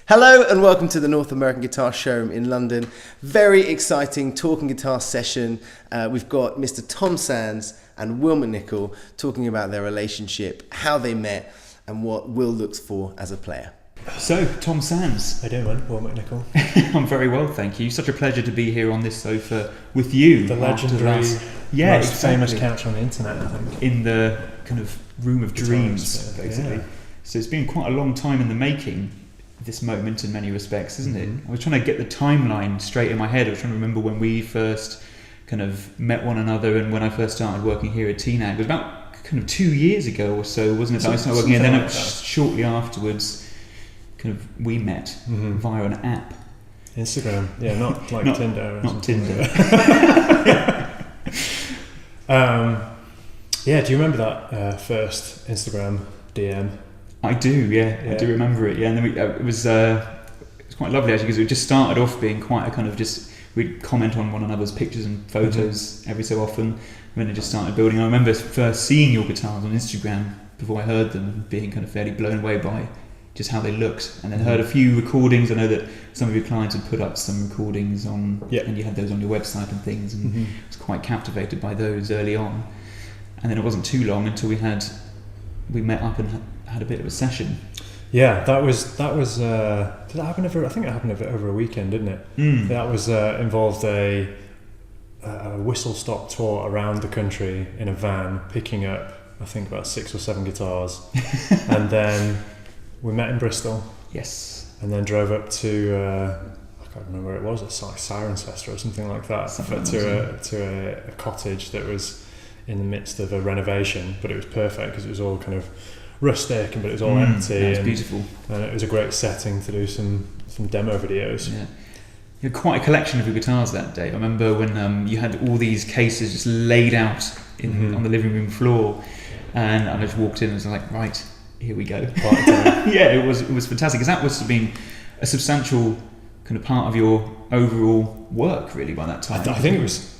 Hello and welcome to the North American Guitar Showroom in London. Very exciting talking guitar session. We've got Mr. Tom Sands and Will McNicol talking about their relationship, how they met, and what Will looks for as a player. So, Tom Sands. How you doing, man? Will McNicol. I'm very well, thank you. Such a pleasure to be here on this sofa with you. The legendary, most famous couch on the internet, I think. In the kind of room of dreams, basically. Yeah. So it's been quite a long time in the making, this moment in many respects, isn't it? I was trying to get the timeline straight in my head. I was trying to remember when we first kind of met one another and when I first started working here at TNAG. It was about kind of 2 years ago or so, wasn't it? That I started working here, and then shortly afterwards, kind of we met via an app. Instagram, yeah, not like Tinder. Not Tinder. Yeah, do you remember that first Instagram DM? I do, yeah. I do remember it, yeah. And then it was quite lovely actually, because it just started off being quite a kind of just, we'd comment on one another's pictures and photos every so often, and then it just started building. I remember first seeing your guitars on Instagram before I heard them, and being kind of fairly blown away by just how they looked, and then heard a few recordings. I know that some of your clients had put up some recordings on, and you had those on your website and things, and I was quite captivated by those early on. And then it wasn't too long until we met up and had a bit of a session. Yeah, that was. Did that happen over? I think it happened over a weekend, didn't it? That was involved a whistle stop tour around the country in a van, picking up I think about 6 or 7 guitars, and then we met in Bristol. Yes. And then drove up to I can't remember where it was. It's like Cirencester or something like that. To a cottage that was in the midst of a renovation, but it was perfect because it was all kind of rustic, but it was all empty. Yeah, it was beautiful, and it was a great setting to do some demo videos. Yeah, you had quite a collection of your guitars that day. I remember when you had all these cases just laid out on the living room floor, and I just walked in and was like, right, here we go. Yeah, it was fantastic, because that must have been a substantial kind of part of your overall work, really, by that time. I think it was.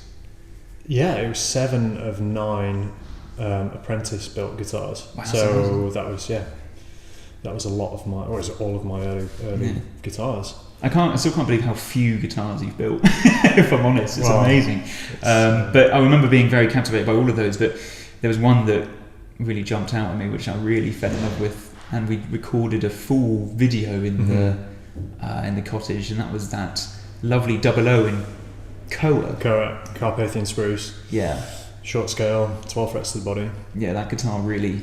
Yeah, it was 7 of 9 apprentice-built guitars. Wow, so that was a lot of my, or is it all of my early guitars? I still can't believe how few guitars you've built. If I'm honest, it's amazing. But I remember being very captivated by all of those. But there was one that really jumped out at me, which I really fell in love with, and we recorded a full video in the cottage, and that was that lovely 00 in Koa Carpathian spruce. Yeah. Short scale, 12 frets to the body. Yeah, that guitar really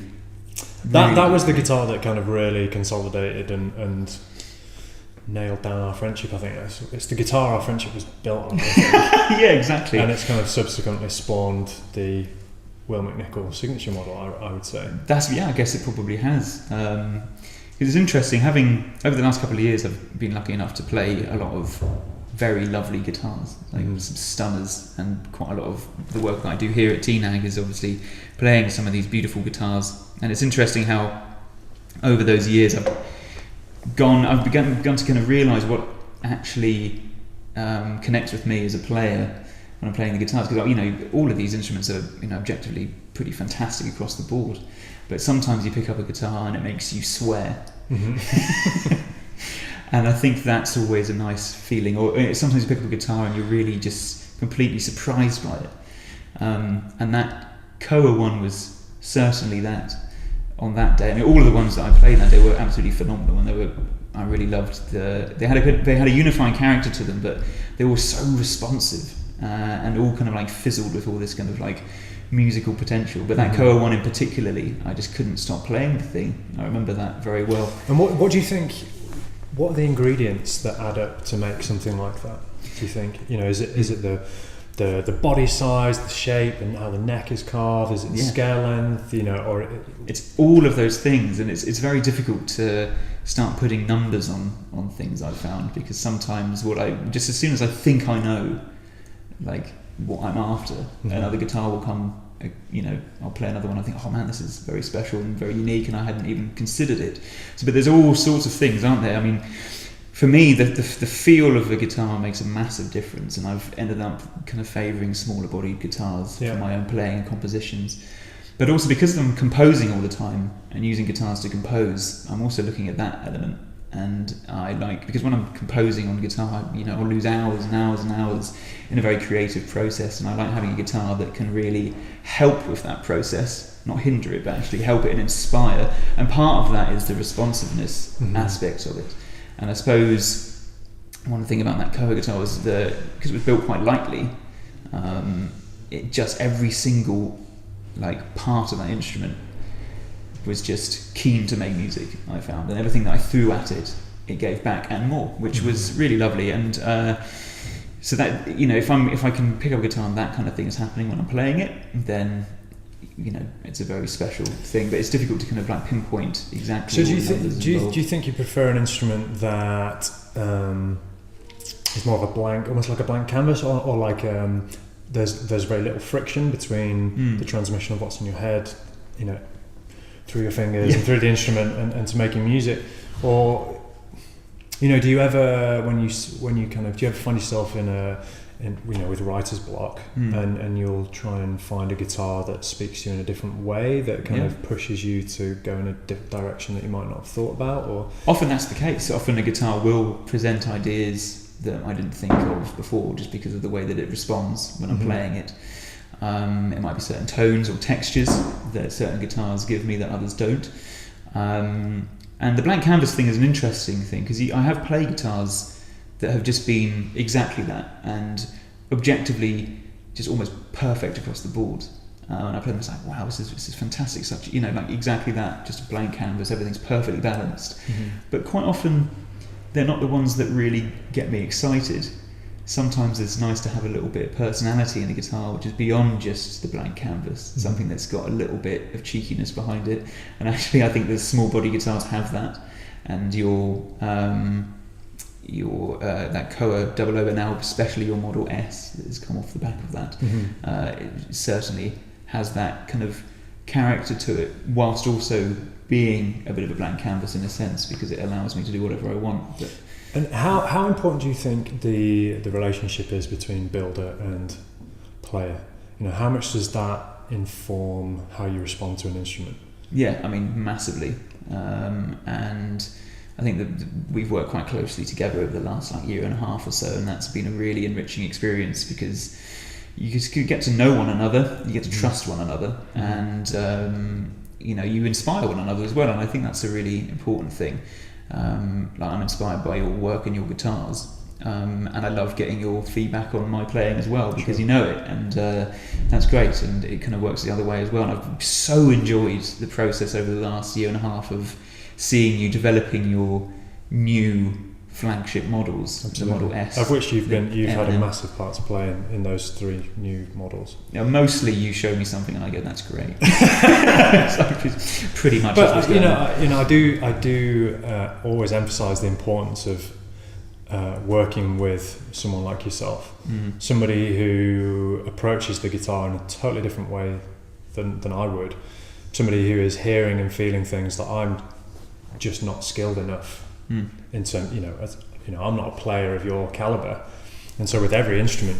that was the guitar that kind of really consolidated and nailed down our friendship. I think it's the guitar our friendship was built on. Yeah, exactly. And it's kind of subsequently spawned the Will McNicol signature model, I would say. I guess it probably has. It's interesting, having over the last couple of years I've been lucky enough to play a lot of very lovely guitars, like some stunners, and quite a lot of the work that I do here at TNAG is obviously playing some of these beautiful guitars. And it's interesting how over those years I've begun to kind of realise what actually connects with me as a player when I'm playing the guitars, because all of these instruments are objectively pretty fantastic across the board, but sometimes you pick up a guitar and it makes you swear. And I think that's always a nice feeling. Or sometimes you pick up a guitar and you're really just completely surprised by it. And that Koa one was certainly that on that day. I mean, all of the ones that I played that day were absolutely phenomenal, and I really loved they had a unifying character to them, but they were so responsive and all kind of like fizzled with all this kind of like musical potential. But that Koa one in particularly, I just couldn't stop playing the thing. I remember that very well. And what do you think? What are the ingredients that add up to make something like that? Do you think? Is it the body size, the shape, and how the neck is carved? Is it the scale length? Or it's all of those things, and it's very difficult to start putting numbers on things, I've found, because sometimes just as soon as I think I know, like what I'm after, another guitar will come. I'll play another one. I think, oh man, this is very special and very unique, and I hadn't even considered it. But there's all sorts of things, aren't there? I mean, for me, the feel of a guitar makes a massive difference, and I've ended up kind of favouring smaller bodied guitars for my own playing and compositions. But also because I'm composing all the time and using guitars to compose, I'm also looking at that element And I like, because when I'm composing on guitar, I'll lose hours and hours and hours in a very creative process, and I like having a guitar that can really help with that process, not hinder it, but actually help it and inspire. And part of that is the responsiveness aspect of it. And I suppose one thing about that Koa guitar was because it was built quite lightly, it just, every single part of that instrument was just keen to make music, I found, and everything that I threw at it, it gave back and more, which was really lovely. And so that, if I can pick up a guitar and that kind of thing is happening when I'm playing it, then it's a very special thing. But it's difficult to kind of pinpoint exactly. So do you think you prefer an instrument that is more of a blank, almost like a blank canvas, or there's very little friction between the transmission of what's in your head, through your fingers and through the instrument and to making music? Or do you ever, when you kind of, do you ever find yourself with writer's block, and you'll try and find a guitar that speaks to you in a different way, that kind of pushes you to go in a direction that you might not have thought about? Or often that's the case. Often a guitar will present ideas that I didn't think of before, just because of the way that it responds when I'm playing it. It might be certain tones or textures that certain guitars give me that others don't. And the blank canvas thing is an interesting thing, because I have played guitars that have just been exactly that, and objectively just almost perfect across the board. And I play them, it's like, wow, this is fantastic. Such, exactly that, just a blank canvas, everything's perfectly balanced. But quite often they're not the ones that really get me excited. Sometimes it's nice to have a little bit of personality in a guitar, which is beyond just the blank canvas, something that's got a little bit of cheekiness behind it. And actually I think the small body guitars have that, and your that Koa 00, and now especially your Model S that has come off the back of that, it certainly has that kind of character to it, whilst also being a bit of a blank canvas in a sense, because it allows me to do whatever I want. But and how important do you think the relationship is between builder and player? How much does that inform how you respond to an instrument? Yeah, I mean, massively. And I think that we've worked quite closely together over the last year and a half or so, and that's been a really enriching experience, because you just get to know one another, you get to trust one another, and you inspire one another as well. And I think that's a really important thing. I'm inspired by your work and your guitars, and I love getting your feedback on my playing as well, because you know it, and that's great. And it kind of works the other way as well. And I've so enjoyed the process over the last year and a half of seeing you developing your new flagship models. Absolutely. The Model S, of which you've had a massive part to play in those 3 new models. Now, mostly you show me something and I go, that's great. So pretty much. But I do always emphasise the importance of working with someone like yourself, somebody who approaches the guitar in a totally different way than I would, somebody who is hearing and feeling things that I'm just not skilled enough in terms, I'm not a player of your caliber, and so with every instrument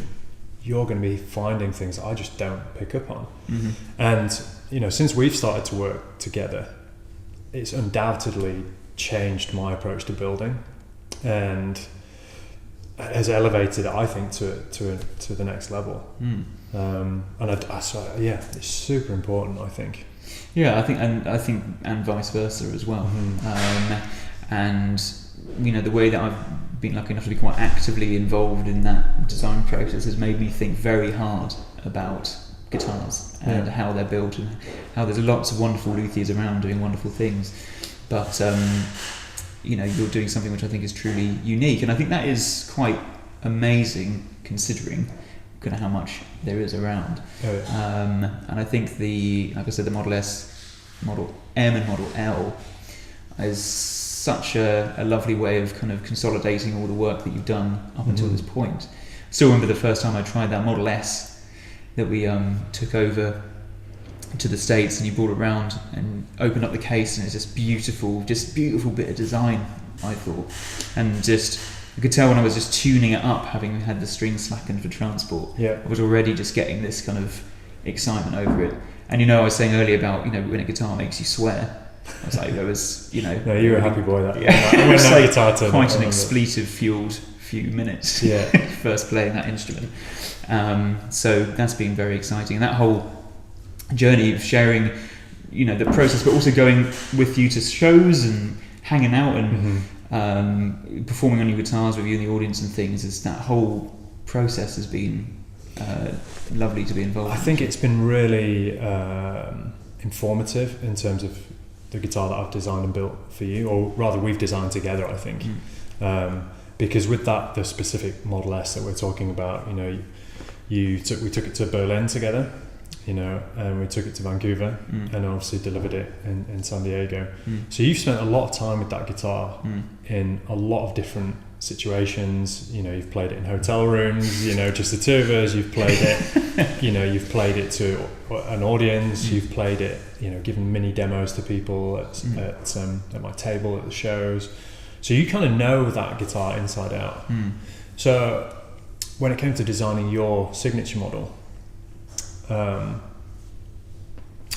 you're going to be finding things that I just don't pick up on. And since we've started to work together, it's undoubtedly changed my approach to building, and has elevated it, I think, to the next level. And it's super important, I think. Yeah, I think, and vice versa as well. And the way that I've been lucky enough to be quite actively involved in that design process has made me think very hard about guitars and how they're built, and how there's lots of wonderful luthiers around doing wonderful things, but you're doing something which I think is truly unique, and I think that is quite amazing considering kind of how much there is around. And I think like I said, the Model S, Model M and Model L is such a lovely way of kind of consolidating all the work that you've done up until this point. Still remember the first time I tried that Model S that we took over to the States, and you brought it around and opened up the case, and it's just beautiful bit of design, I thought. And just, you could tell when I was just tuning it up, having had the strings slackened for transport, I was already just getting this kind of excitement over it. And I was saying earlier about when a guitar makes you swear, I was like, there was, you know. No, you were a happy boy. That. Yeah. When that like guitar turned quite up, an expletive-fueled few minutes. Yeah. First playing that instrument. So that's been very exciting. And that whole journey of sharing, you know, the process, but also going with you to shows and hanging out and performing on your guitars with you in the audience and things, is that whole process has been lovely to be involved in. I think it's been really informative in terms of the guitar that I've designed and built for you, or rather we've designed together, I think. Because with that, the specific Model S that we're talking about, you know, we took it to Berlin together, you know, and we took it to Vancouver and obviously delivered it in San Diego. So you've spent a lot of time with that guitar in a lot of different situations. You know, you've played it in hotel rooms, you know, just the two of us. You've played it, you know, you've played it to an audience. You've played it, you know, given mini demos to people at my table at the shows. So you kind of know that guitar inside out. So when it came to designing your signature model,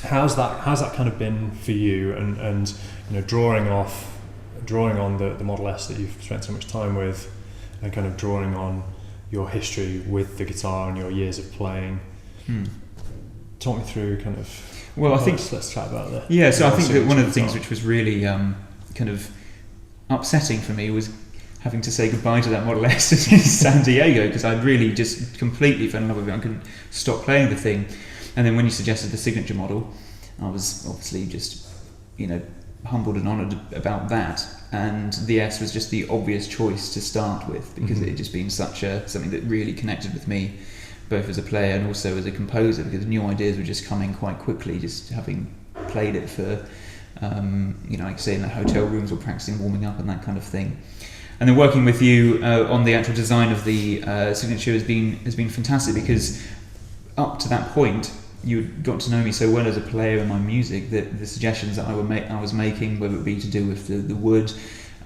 how's that kind of been for you? And you know, drawing on the Model S that you've spent so much time with, and kind of drawing on your history with the guitar and your years of playing. Talk me through kind of. Well, I think let's chat about that. Yeah, so I think that one of the things which was really kind of upsetting for me was having to say goodbye to that Model S in San Diego, because I'd really just completely fell in love with it. I couldn't stop playing the thing. And then when you suggested the signature model, I was obviously just, you know, humbled and honoured about that. And the S was just the obvious choice to start with, because it had just been something that really connected with me, both as a player and also as a composer, because new ideas were just coming quite quickly, just having played it for, you know, like I say, in the hotel rooms or practicing warming up and that kind of thing. And then working with you on the actual design of the signature has been fantastic, because up to that point you got to know me so well as a player in my music that the suggestions that I was making, whether it be to do with the wood,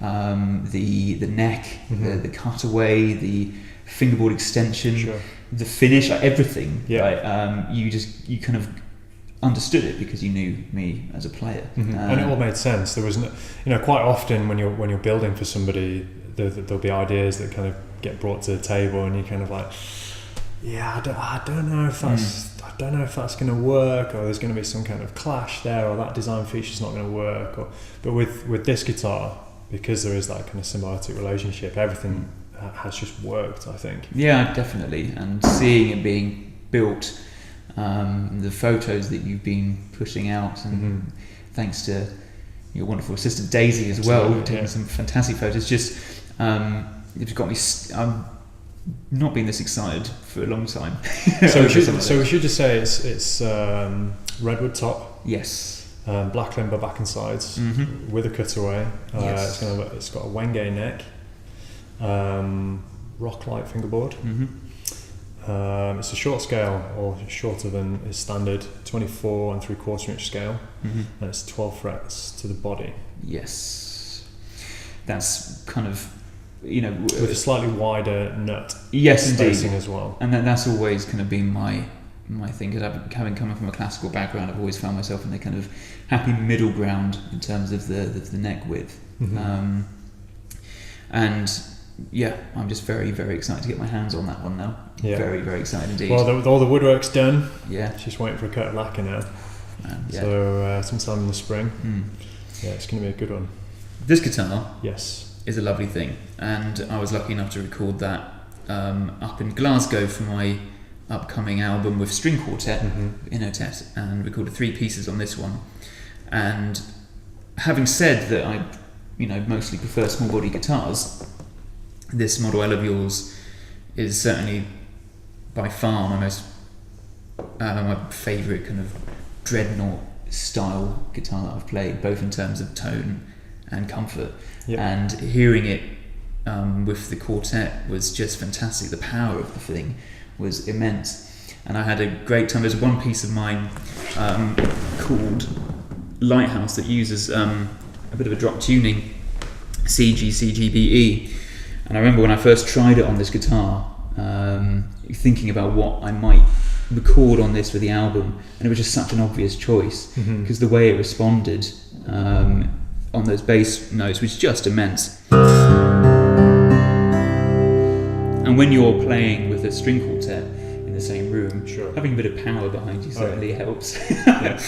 the neck, the cutaway, the fingerboard extension, the finish, like everything, right? You kind of understood it because you knew me as a player, and it all made sense. There was no, you know, quite often when you're building for somebody, there'll be ideas that kind of get brought to the table, and you kind of like, yeah, I don't know if that's going to work, or there's going to be some kind of clash there, or that design feature's not going to work. But with this guitar, because there is that kind of symbiotic relationship, everything has just worked, I think. Yeah, definitely. And seeing it being built, the photos that you've been putting out, and thanks to your wonderful assistant Daisy as well, taking some fantastic photos. Just it's got me. I'm not been this excited for a long time. So we should just say it's redwood top. Yes. Black limber back and sides with a cutaway. Yes. It's got a Wenge neck. Rock light fingerboard. It's a short scale, or shorter than is standard, 24 3/4 inch scale, and it's 12 frets to the body. Yes, that's kind of, you know, with a slightly wider nut. Yes, spacing indeed, as well. And that's always kind of been my thing. Because having come from a classical background, I've always found myself in the kind of happy middle ground in terms of the neck width, and. Yeah, I'm just very, very excited to get my hands on that one now. Yeah. Very, very excited indeed. Well, all the woodwork's done. Yeah. Just waiting for a coat of lacquer now. Yeah. So sometime in the spring. Yeah, it's going to be a good one. This guitar is a lovely thing. And I was lucky enough to record that up in Glasgow for my upcoming album with string quartet, Inotet, and recorded 3 pieces on this one. And having said that I, you know, mostly prefer small body guitars, this Model L of yours is certainly by far my favourite kind of dreadnought style guitar that I've played, both in terms of tone and comfort. Yep. And hearing it with the quartet was just fantastic. The power of the thing was immense, and I had a great time. There's one piece of mine called Lighthouse that uses a bit of a drop tuning, CGBE. And I remember when I first tried it on this guitar, thinking about what I might record on this for the album, and it was just such an obvious choice because the way it responded on those bass notes, which is just immense. And when you're playing with a string quartet in the same room, Sure. having a bit of power behind you certainly helps. Yeah.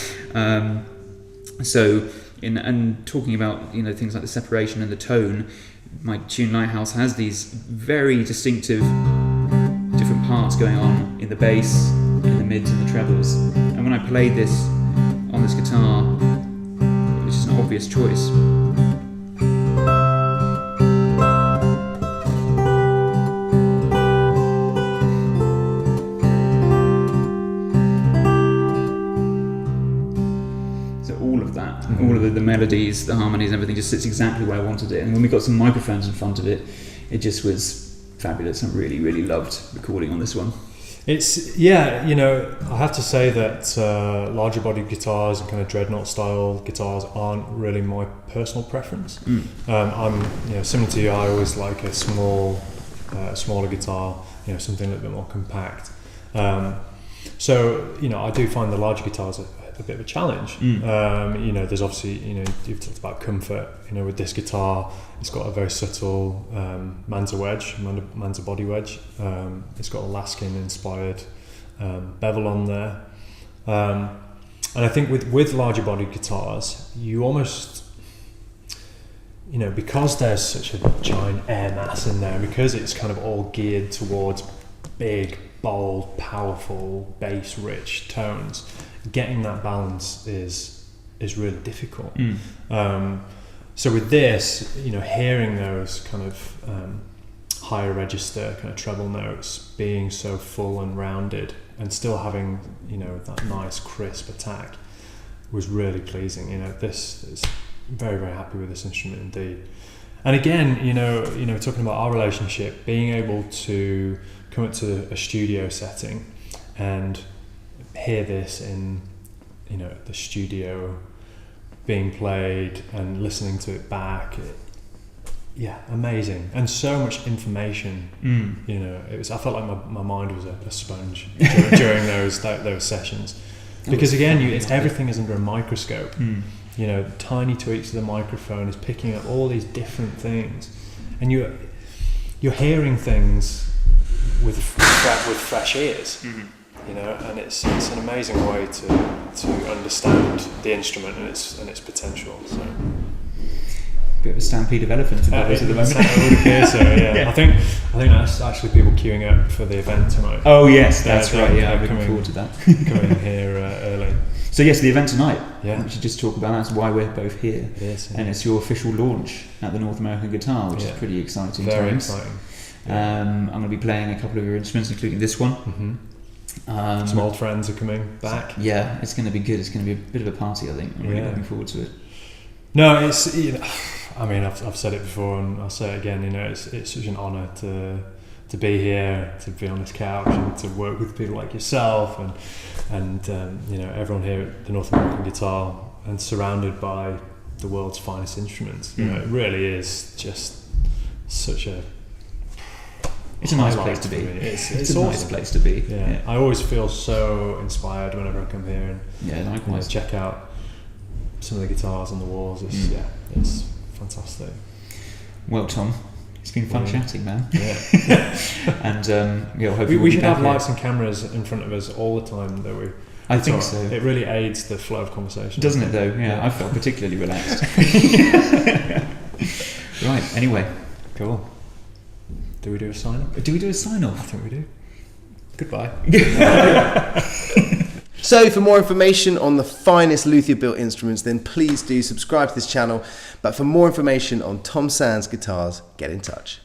And talking about things like the separation and the tone, my tune Lighthouse has these very distinctive different parts going on in the bass, in the mids and the trebles. And when I played this on this guitar, it was just an obvious choice. All of the melodies, the harmonies, and everything just sits exactly where I wanted it. And when we got some microphones in front of it, it just was fabulous. I really, really loved recording on this one. It's I have to say that larger body guitars and kind of dreadnought style guitars aren't really my personal preference. I'm similar to you. I always like a smaller guitar, something a little bit more compact. So I do find the larger guitars a bit of a challenge. There's obviously, you've talked about comfort. With this guitar, it's got a very subtle Manza body wedge. It's got a Laskin inspired bevel on there. And I think with larger body guitars, you almost, because there's such a giant air mass in there, because it's kind of all geared towards big, bold, powerful, bass-rich tones, getting that balance is really difficult. So with this, hearing those kind of higher register kind of treble notes being so full and rounded, and still having that nice crisp attack, was really pleasing. This is very, very happy with this instrument indeed. And again, talking about our relationship, being able to come up to a studio setting and hear this in the studio being played and listening to it back, amazing, and so much information. I felt like my mind was a sponge during those sessions, because again, everything is under a microscope. Tiny tweaks of the microphone is picking up all these different things, and you're hearing things with fresh ears. And it's an amazing way to understand the instrument and its potential. So, bit of a stampede of elephants about this at the moment. It would appear so. Yeah. I think that's actually people queuing up for the event tonight. Oh yes, that's right. Yeah, I'm looking forward to that. Coming here early. So yes, the event tonight. Yeah. We should just talk about that's why we're both here. Yes, yeah. And it's your official launch at the North American Guitar, which is pretty exciting. Very times. exciting. Yeah. I'm going to be playing a couple of your instruments, including this one. Mm-hmm. Some old friends are coming back. Yeah, it's going to be good. It's going to be a bit of a party, I think. I'm really looking forward to it. No, it's I've said it before and I'll say it again. It's such an honour to be here, to be on this couch, and to work with people like yourself and everyone here at the North American Guitar, and surrounded by the world's finest instruments. It really is just such a. It's a nice place to be. It's a awesome. nice place to be. Yeah. I always feel so inspired whenever I come here and likewise. Check out some of the guitars on the walls. It's fantastic. Well, Tom, it's been fun chatting, man. Yeah. And hopefully we should have lights and cameras in front of us all the time, don't we? I think so. It really aids the flow of conversation. Doesn't it though? Yeah, I felt particularly relaxed. Right, anyway. Cool. Do we do a sign-off? Do we do a sign-off? I think we do. Goodbye. So for more information on the finest Luthier built instruments, then please do subscribe to this channel. But for more information on Tom Sands guitars, get in touch.